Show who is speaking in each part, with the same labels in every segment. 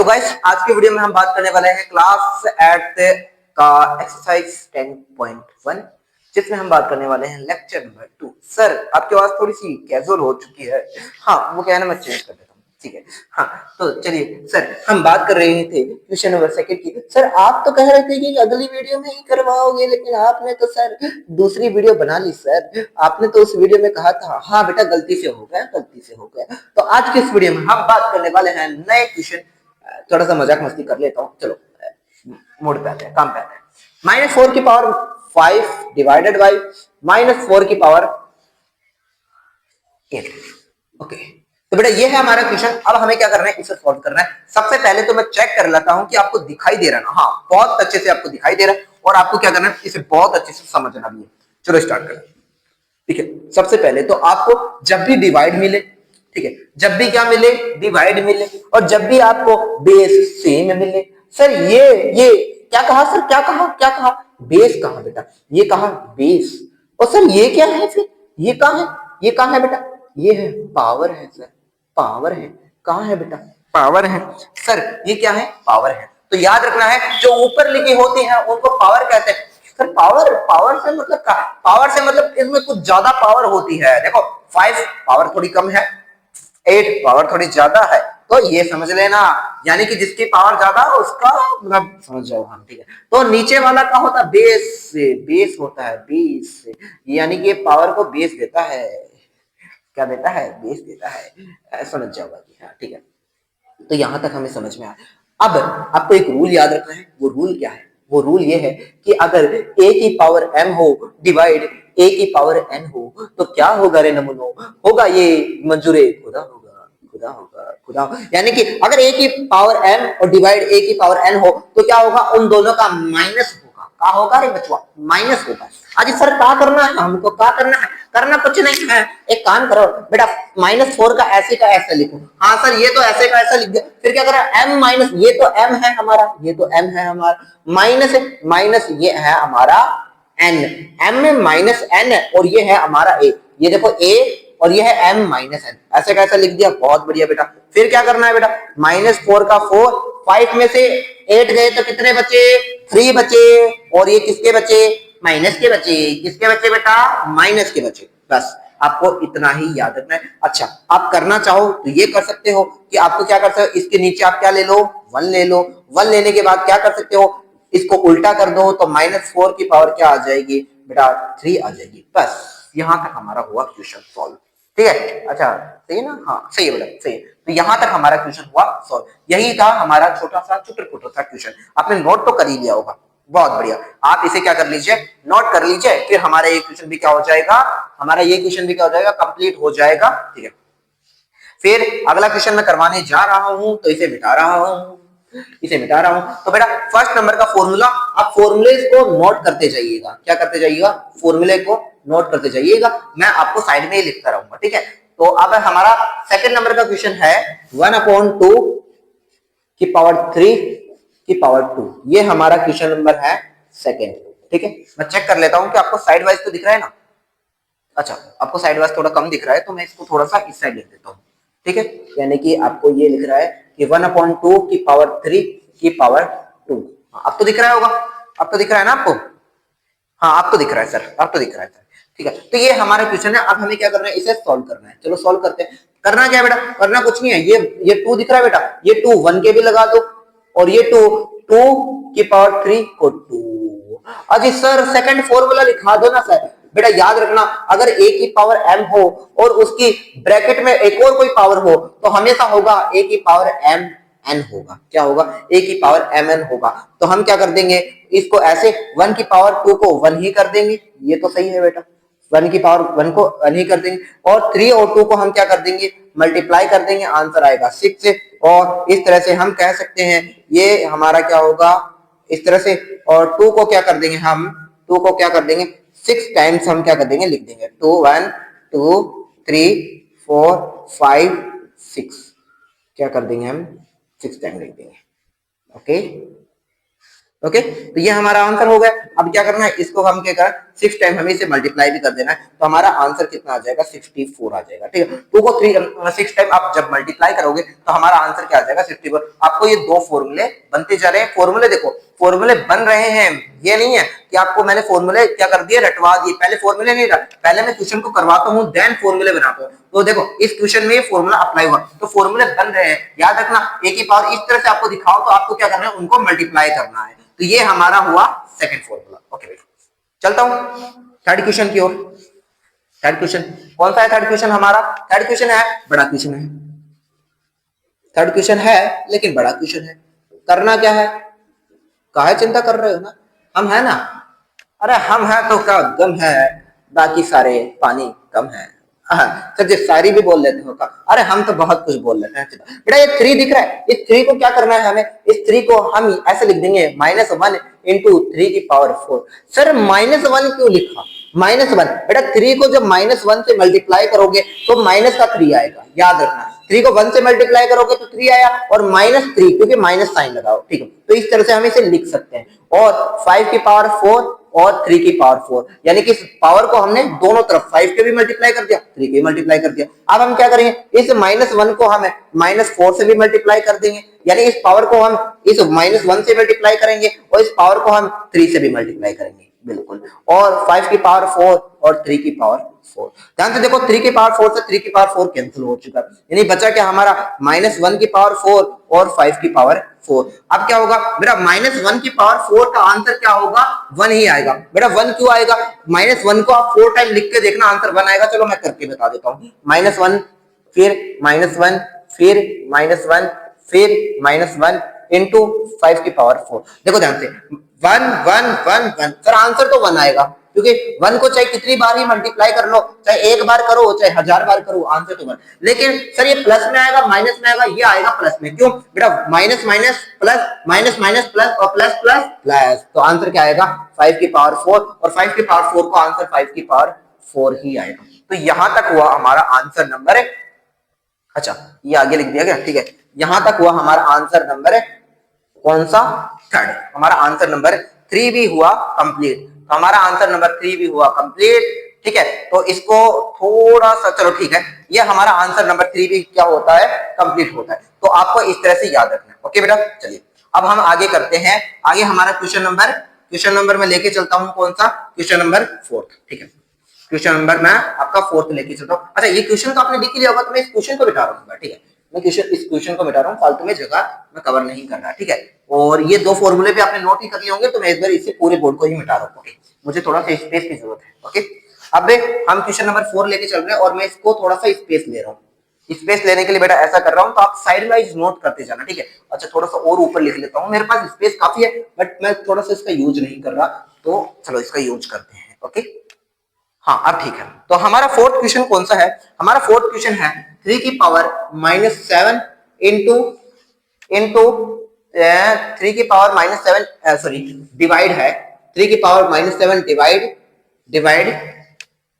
Speaker 1: Guys आज की video में हम बात करने वाले हैं क्लास 8 का एक्सरसाइज 10.1 जिसमें हम बात करने वाले हैं लेक्चर नंबर 2। सर आपकी आवाज थोड़ी सी कैजुअल हो चुकी है। हाँ वो क्या है ना, मैं चेंज कर देता हूँ, ठीक है। हाँ तो चलिए सर, हम बात कर रहे थे क्वेश्चन नंबर 2 की। सर आप तो कह रहे थे कि अगली वीडियो में ही करवाओगे, लेकिन आपने तो सर दूसरी वीडियो बना ली। सर आपने तो उस वीडियो में कहा था हाँ बेटा गलती से हो गया, गलती से हो गया। तो आज की इस वीडियो में हम बात करने वाले हैं नए क्वेश्चन। थोड़ा सा मजाक मस्ती कर लेता हूँ, चलो मोड पे आते हैं, काम पे आते हैं। -4 की पावर 5 डिवाइडेड बाई -4 की पावर 8। ओके तो बेटा ये है हमारा क्वेश्चन। अब हमें क्या करना है, इसे सॉल्व करना है। सबसे पहले तो मैं चेक कर लेता हूं कि आपको दिखाई दे रहा है ना। हाँ बहुत अच्छे से आपको दिखाई दे रहा है और आपको क्या करना है, इसे बहुत अच्छे से समझना भी है। चलो स्टार्ट करें। ठीक है, सबसे पहले तो आपको जब भी डिवाइड मिले, ठीक है, जब भी क्या मिले, डिवाइड मिले, और जब भी आपको बेस सेम मिले। सर ये क्या कहा, सर क्या कहा, क्या कहा, बेस कहा बेटा, ये कहा बेस। और सर ये क्या है, फिर ये कहा है, ये कहा है बेटा, ये है पावर है सर, पावर है। कहां है बेटा, पावर है। सर ये क्या है, पावर है। तो याद रखना है जो ऊपर लिखी होती है उनको पावर कहते हैं। सर पावर, पावर से मतलब क्या, पावर से मतलब इसमें कुछ ज्यादा पावर होती है। देखो 5 पावर थोड़ी कम है, 8 पावर थोड़ी ज्यादा है, तो ये समझ लेना। यानी कि जिसकी पावर ज्यादा है उसका मतलब समझ जाओ हम, ठीक है। तो नीचे वाला क्या होता है, बेस से, बेस होता है, बेस से, यानी कि पावर को बेस देता है। क्या देता है, बेस देता है, समझ जाओगा कि हाँ ठीक है। तो यहां तक हमें समझ में आया। अब आपको एक रूल याद रखना है। वो रूल क्या है, वो रूल ये है कि अगर a की पावर m हो डिवाइड a की पावर n हो तो क्या होगा रे नमूनो, होगा ये मंजूरे खुदा होगा, खुदा होगा, खुदा होगा। यानी कि अगर a की पावर m और डिवाइड a की पावर n हो तो क्या होगा, उन दोनों का माइनस होगा। क्या होगा रे बचवा, माइनस होगा। आज सर क्या करना है हमको, क्या करना है, करना कुछ नहीं है। एक काम करो बेटा, -4 का ऐसे का ऐसा लिखो। हाँ सर ये तो ऐसे का ऐसा लिख दिया, फिर क्या करा, m माइनस, ये तो m है हमारा, ये तो m है हमारा, माइनस माइनस ये है हमारा n, m में -n और ये है हमारा a। ये देखो a और ये है m माइनस n, ऐसे का ऐसा लिख दिया, बहुत बढ़िया बेटा। फिर क्या करना है बेटा, -4 का 4, 5 में से 8 गए तो कितने बचे, 3 बचे, और ये किसके बचे, माइनस के बचे। किसके बचे बेटा, माइनस के बचे। बस आपको इतना ही याद रखना है। अच्छा आप करना चाहो तो ये कर सकते हो कि आपको क्या कर सकते हो, इसके नीचे आप क्या ले लो, 1 ले लो। 1 लेने के बाद क्या कर सकते हो, इसको उल्टा कर दो तो -4 की पावर क्या आ जाएगी बेटा, 3 आ जाएगी। बस यहां तक हमारा हुआ क्वेश्चन सॉल्व, ठीक है। अच्छा सही है ना, हाँ सही है बेटा, सही है। तो यहां तक हमारा क्वेश्चन हुआ सॉल्व। यही था हमारा छोटा सा चुटपुट सा क्वेश्चन। आपने नोट तो कर ही लिया होगा, बहुत बढ़िया। आप इसे क्या कर लीजिए, नोट कर लीजिए, फिर हमारा ये क्वेश्चन भी क्या हो जाएगा, हमारा ये क्वेश्चन भी क्या हो जाएगा, कंप्लीट हो जाएगा, ठीक है। फिर अगला क्वेश्चन मैं करवाने जा रहा हूं तो इसे मिटा रहा हूं, इसे मिटा रहा हूं। तो बेटा फर्स्ट नंबर का फॉर्मूला, आप फॉर्मूले को नोट करते जाइएगा। क्या करते जाइएगा, फॉर्मूले को नोट करते जाइएगा। मैं आपको साइड में ही लिखता रहूंगा, ठीक है। तो अब हमारा सेकंड नंबर का क्वेश्चन है 1/2 की पावर 3 की पावर 2। ये हमारा क्वेश्चन नंबर है सेकंड, ठीक है। मैं चेक कर लेता हूं कि आपको साइड वाइज तो दिख रहा है ना। अच्छा आपको साइड वाइज थोड़ा कम दिख रहा है तो मैं इसको थोड़ा सा इस साइड लिख देता हूँ, ठीक है। यानी कि आपको ये लिख रहा है कि 1/2 की पावर 3 की पावर 2। अब तो दिख रहा होगा, अब तो दिख रहा है ना आपको, हाँ अब तो दिख रहा है सर, अब तो दिख रहा है सर, ठीक है। तो ये हमारा क्वेश्चन है। अब हमें क्या करना है, इसे सॉल्व करना है। चलो सॉल्व करते हैं। करना क्या है बेटा, करना कुछ नहीं है। ये 2 दिख रहा है बेटा, ये 2 1 के भी लगा दो, और ये 2 2 की पावर 3 को 2। अजी सर सेकंड फॉर्मूला लिखा दो ना सर। बेटा याद रखना, अगर a की पावर m हो और उसकी ब्रैकेट में एक और कोई पावर हो तो हमेशा होगा a की पावर m n होगा। क्या होगा, a की पावर m n होगा। तो हम क्या कर देंगे, इसको ऐसे 1 की पावर 2 को 1 ही कर देंगे। ये तो सही है बेटा, 1 की पावर 1 को 1 ही कर देंगे, और 3 और 2 को हम क्या कर देंगे, मल्टीप्लाई कर देंगे, आंसर आएगा 6 से। और इस तरह से हम कह सकते हैं ये हमारा क्या होगा, इस तरह से। और 2 को क्या कर देंगे हम, 2 को क्या कर देंगे, 6 टाइम्स हम क्या कर देंगे, लिख देंगे 2 1 2 3 4 5 6, क्या कर देंगे हम, 6 टाइम लिख देंगे। ओके ओके तो ये हमारा आंसर हो गया। अब क्या करना है, इसको हम क्या करें, 6 टाइम हमें इसे मल्टीप्लाई भी कर देना है, तो हमारा आंसर कितना आ जाएगा 64 आ जाएगा। ठीक है, 2 को 6 टाइम आप जब मल्टीप्लाई करोगे तो हमारा आंसर क्या आ जाएगा 64। आपको ये दो फॉर्मूले बनते जा रहे हैं, फॉर्मूले देखो फॉर्मूले बन रहे हैं, ये नहीं है कि आपको मैंने फॉर्मूले क्या कर दिए रटवा दिए, पहले फॉर्मूले नहीं रहा, पहले मैं क्वेश्चन को करवाता हूँ देन फॉर्मूले बनाता हूँ। तो देखो इस क्वेश्चन में ये फॉर्मूला अप्लाई हुआ तो फॉर्मूले बन रहे हैं, याद रखना ए की पावर इस तरह से आपको दिखाओ तो आपको क्या करना है उनको मल्टीप्लाई करना है। तो ये हमारा हुआ सेकंड फॉर्मूला। ओके चलता हूं थर्ड क्वेश्चन की ओर। थर्ड क्वेश्चन कौन सा है? थर्ड क्वेश्चन हमारा थर्ड क्वेश्चन है बड़ा क्वेश्चन है, थर्ड क्वेश्चन है लेकिन बड़ा क्वेश्चन है। करना क्या है? काहे चिंता कर रहे हो ना, हम है ना, अरे हम है तो क्या गम है, बाकी सारे पानी कम है। सर शायरी भी बोल लेते हो का? अरे हम तो बहुत कुछ बोल लेते हैं बेटा। ये 3 दिख रहा है, इस 3 को क्या करना है हमें, इस 3 को हम ऐसे लिख देंगे -1 इंटू 3 की पावर 4। सर -1 क्यों लिखा? -1 बेटा 3 को जब -1 से मल्टीप्लाई करोगे तो माइनस का 3 आएगा, याद रखना। 3 को 1 से मल्टीप्लाई करोगे तो 3 आया और -3 क्योंकि माइनस साइन लगाओ। ठीक है, तो इस तरह से हम इसे लिख सकते हैं। और 5 की पावर 4 और 3 की पावर 4, यानी कि इस पावर को हमने दोनों तरफ 5 के भी मल्टीप्लाई कर दिया, 3 के भी मल्टीप्लाई कर दिया। अब हम क्या करेंगे, इस -1 को हम -4 से भी मल्टीप्लाई कर देंगे, यानी इस पावर को हम इस -1 से मल्टीप्लाई करेंगे और इस पावर को हम 3 से भी मल्टीप्लाई करेंगे, बिल्कुल। और 5 की पावर 4 और 3 की पावर 4, ध्यान से देखो 3 की पावर 4 से 3 की पावर 4 कैंसिल हो चुका, यानी बचा क्या हमारा -1 की पावर 4 और 5 की पावर 4। अब क्या होगा मेरा -1 की पावर 4 का आंसर क्या होगा 1 ही आएगा। बेटा 1 क्यों आएगा? -1 को आप 4 टाइम लिख के देखना आंसर 1 आएगा। चलो मैं करके बता देता हूँ, -1 फिर -1 फिर -1 फिर -1 इंटू 5 की पावर 4। देखो ध्यान से 1 1 1 1, सर आंसर तो 1 आएगा क्योंकि 1 को चाहे कितनी बार ही मल्टीप्लाई कर लो, चाहे एक बार करो चाहे 1000 बार करो, आंसर तो 1। लेकिन सर ये प्लस में आएगा माइनस में आएगा, ये आएगा प्लस में, क्यों बेटा minus minus plus minus minus plus और प्लस प्लस प्लस, तो आंसर क्या आएगा 5 की पावर 4 और 5 की पावर 4 को आंसर 5 की पावर 4 ही आएगा। तो यहां तक हुआ हमारा आंसर नंबर है, अच्छा ये आगे लिख दिया गया, ठीक है। यहां तक हुआ हमारा आंसर नंबर है कौन सा? थर्ड। हमारा आंसर नंबर 3 भी हुआ कंप्लीट, तो हमारा आंसर नंबर 3 भी हुआ कंप्लीट, ठीक है। तो इसको थोड़ा सा चलो ठीक है, ये हमारा आंसर नंबर 3 भी क्या होता है कंप्लीट होता है, तो आपको इस तरह से याद रखना है। ओके बेटा चलिए अब हम आगे करते हैं। आगे हमारा क्वेश्चन नंबर में लेके चलता हूं कौन सा? क्वेश्चन नंबर 4, ठीक है। क्वेश्चन नंबर मैं आपका 4th लेके चलता हूं। अच्छा ये क्वेश्चन तो आपने लिख लिया होगा, तो मैं इस क्वेश्चन को बिठा रहा हूँ, ठीक है। मैं इस क्वेश्चन को मिटा रहा हूँ, फालतू में जगह मैं कवर नहीं कर रहा, ठीक है। और ये 2 फॉर्मूले भी आपने नोट ही कर लिए होंगे, तो मैं इस बार इसे पूरे बोर्ड को ही मिटा रहा हूँ, ओके। मुझे थोड़ा सा स्पेस की जरूरत है, ओके। अब हम क्वेश्चन नंबर 4 लेके चल रहे हैं और मैं इसको थोड़ा सा स्पेस ले रहा हूँ। स्पेस लेने के लिए बेटा ऐसा कर रहा हूँ, तो आप साइड वाइज नोट करते जाना, ठीक है। अच्छा थोड़ा सा और ऊपर लिख लेता हूँ, मेरे पास स्पेस काफी है बट मैं थोड़ा सा इसका यूज नहीं कर रहा, तो चलो इसका यूज करते हैं, ओके। हाँ अब ठीक है, तो हमारा 4th क्वेश्चन कौन सा है? हमारा 4th क्वेश्चन है 3 की पावर -7 इंटू 3 की पावर -7 सॉरी डिवाइड है 3 की पावर -7 डिवाइड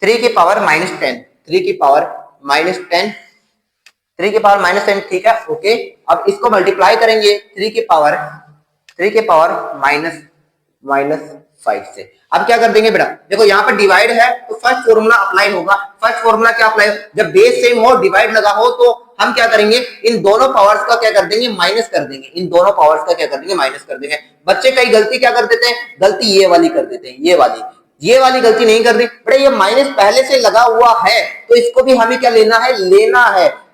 Speaker 1: 3 की पावर -10 3 की पावर -10 3 की पावर -10, ठीक है ओके। अब इसको मल्टीप्लाई करेंगे 3 की पावर -5 से। अब क्या कर देंगे बेटा, देखो यहाँ पर डिवाइड है तो फर्स्ट फॉर्मूला अप्लाई होगा। फर्स्ट फॉर्मूला क्या अप्लाई? जब बेस सेम हो डिवाइड लगा हो तो हम क्या करेंगे, इन दोनों पावर्स का क्या कर देंगे माइनस कर देंगे, इन दोनों पावर्स का क्या कर देंगे माइनस कर देंगे। बच्चे कई गलती क्या कर देते हैं, गलती ये वाली कर देते हैं, ये वाली गलती नहीं करनी बेटा। ये माइनस पहले से लगा हुआ है तो इसको भी हमें क्या लेना है,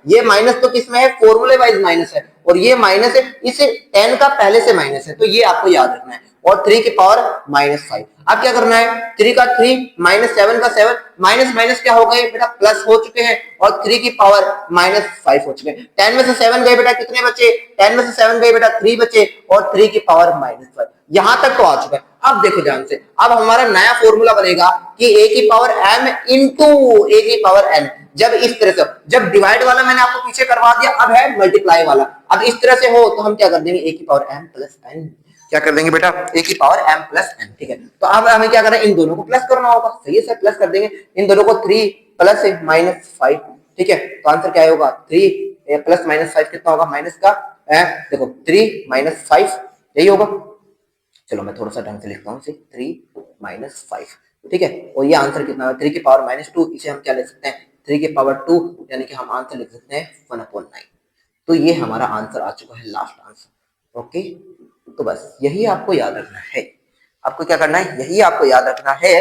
Speaker 1: ये माइनस तो किसमें है, फॉर्मूले वाइज माइनस है, और ये माइनस है, इसे 10 का पहले से माइनस है, तो ये आपको याद रखना है। और 3 की पावर -5। अब क्या करना है, 3 का 3 -7 का 7, माइनस माइनस क्या हो गए बेटा प्लस हो चुके हैं, और 3 की पावर -5 हो चुके हैं। 10 में से 7 गए बेटा, कितने बचे? 10 में से 7 गए बेटा 3 बचे, और 3 की पावर -5। यहां तक तो आ चुका है। अब देखो ध्यान से, अब हमारा नया फॉर्मूला बनेगा कि a की पावर m इंटू a की पावर n। जब इस तरह से, जब डिवाइड वाला मैंने आपको पीछे करवा दिया, अब है मल्टीप्लाई वाला। अब इस तरह से हो तो हम क्या कर देंगे, a की पावर m प्लस n, क्या कर देंगे बेटा, a की पावर m प्लस n, ठीक है। तो अब हमें क्या करना है, इन दोनों को प्लस करना होगा, सही है सर, प्लस कर देंगे इन दोनों को, 3 प्लस -5, ठीक है। तो आंसर क्या होगा, 3 प्लस -5 कितना होगा, माइनस का देखो 3 -5 यही होगा। चलो मैं थोड़ा सा ढंग से लिखता हूँ, 3 -5, ठीक है। और ये आंसर कितना है 3 की पावर -2, इसे हम क्या लिख सकते हैं 3 की पावर 2, यानी कि हम आंसर लिख सकते हैं 1/9। तो ये हमारा आंसर आ चुका है, लास्ट आंसर। ओके, तो बस यही आपको याद रखना है। आपको क्या करना है, यही आपको याद रखना है।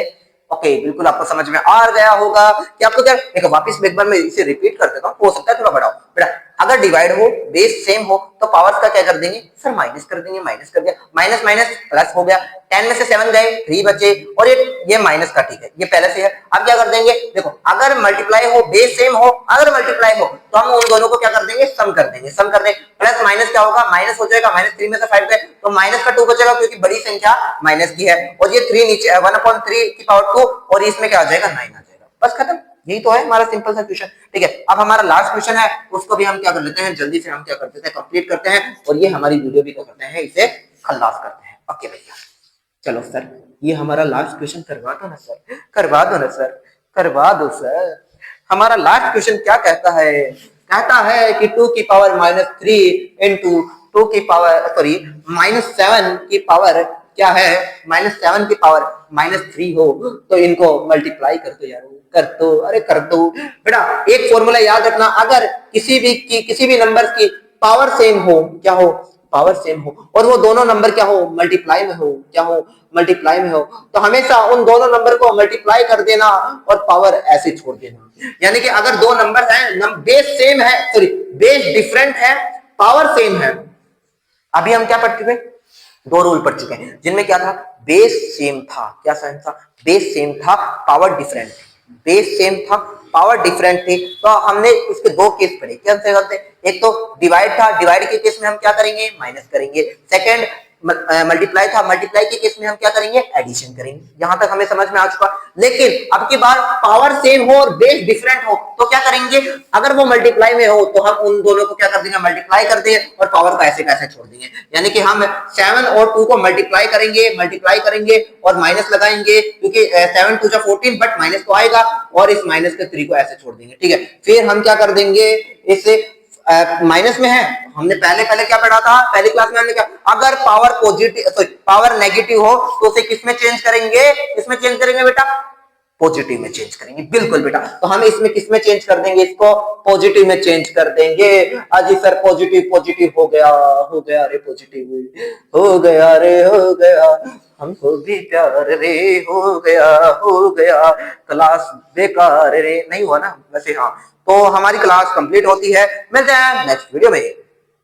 Speaker 1: ओके, बिल्कुल आपको समझ में आ गया होगा कि आपको क्या, देखो वापस एक बार मैं इसे रिपीट कर देता हूँ, हो सकता है थोड़ा बड़ा हो बेटा। अगर डिवाइड हो, बेस सेम हो, तो पावर्स का क्या कर देंगे सर, माइनस कर देंगे। माइनस कर दिया, माइनस माइनस प्लस हो गया, 10 में से 7 गए, 3 बचे, और ये माइनस का, ठीक है, ये पहले से है। अब क्या कर देंगे, देखो अगर मल्टीप्लाई हो, बेस सेम हो, अगर मल्टीप्लाई हो, तो हम उन दोनों को क्या कर देंगे, सम कर देंगे। सम कर देंगे, प्लस माइनस क्या होगा, माइनस हो जाएगा, -3 में से 5 गए, तो माइनस का 2 बचेगा, क्योंकि बड़ी संख्या माइनस की है। और ये 3 नीचे 1/3 की पावर 2, और इसमें क्या आ जाएगा 9 आ जाएगा। बस खत्म, यही तो है हमारा सिंपल सा क्वेश्चन। ठीक है, अब हमारा लास्ट क्वेश्चन है, उसको भी हम क्या कर लेते हैं, जल्दी से हम क्या कर देते हैं, कंप्लीट करते हैं, और ये हमारी वीडियो भी क्या करते हैं, इसे खल्लास करते हैं। ओके भैया, चलो सर, ये हमारा लास्ट क्वेश्चन करवा दो ना सर, करवा दो ना सर, करवा दो सर। हमारा लास्ट क्वेश्चन क्या कहता है, कहता है कि 2 की पावर -3 इंटू 2 की पावर सॉरी -7 की पावर क्या है, -7 की पावर -3 हो, तो इनको मल्टीप्लाई कर दो यार, कर दो, अरे कर दो बेटा। एक फॉर्मूला याद रखना, अगर किसी भी नंबर की पावर सेम हो, क्या हो, पावर सेम हो, और वो दोनों नंबर क्या हो, मल्टीप्लाई में हो, क्या हो, मल्टीप्लाई में हो, तो हमेशा उन दोनों नंबर को मल्टीप्लाई कर देना और पावर ऐसे छोड़ देना। यानी कि अगर दो नंबर हैं, बेस सेम है, सॉरी बेस डिफरेंट है, पावर सेम है। अभी हम क्या पढ़ चुके, दो रूल पढ़ चुके हैं, जिनमें क्या था, बेस सेम था, क्या सेम था, बेस सेम था, पावर डिफरेंट, बेस सेम था, पावर डिफरेंट थी। तो हमने इसके दो केस पढ़े, क्या करते, एक तो डिवाइड था, डिवाइड के केस में हम क्या करेंगे, माइनस करेंगे। सेकंड मल्टीप्लाई था, मल्टीप्लाई के केस में हम क्या करेंगे, एडिशन करेंगे। यहां तक हमें समझ में आ चुका। लेकिन अब की बार पावर सेम हो और बेस डिफरेंट हो, तो क्या करेंगे, अगर वो मल्टीप्लाई में हो तो हम उन दोनों को क्या कर देंगे, मल्टीप्लाई कर देंगे, और पावर को ऐसे कैसे छोड़ देंगे। यानी कि हम 7 और 2 को मल्टीप्लाई करेंगे और माइनस लगाएंगे, क्योंकि 7 2 14, बट माइनस तो आएगा, और इस माइनस के 3 को ऐसे छोड़ देंगे। ठीक है, फिर हम क्या कर देंगे, इसे माइनस में है, हमने पहले क्या पढ़ा था, पहली क्लास में हमने क्या, अगर power positive sorry power negative हो, तो उसे किस में चेंज करेंगे, किसमें चेंज करेंगे बेटा, पॉजिटिव में चेंज करेंगे। बिल्कुल बेटा, तो हम इसमें किस में चेंज कर देंगे, इसको पॉजिटिव में चेंज कर देंगे। अजी सर पॉजिटिव पॉजिटिव हो गया रे, पॉजिटिव हो गया रे, हो गया, हमको भी प्यार रे, हो गया, क्लास बेकार रे, नहीं हुआ ना वैसे। हाँ, तो हमारी क्लास कंप्लीट होती है, मिलते हैं नेक्स्ट वीडियो में।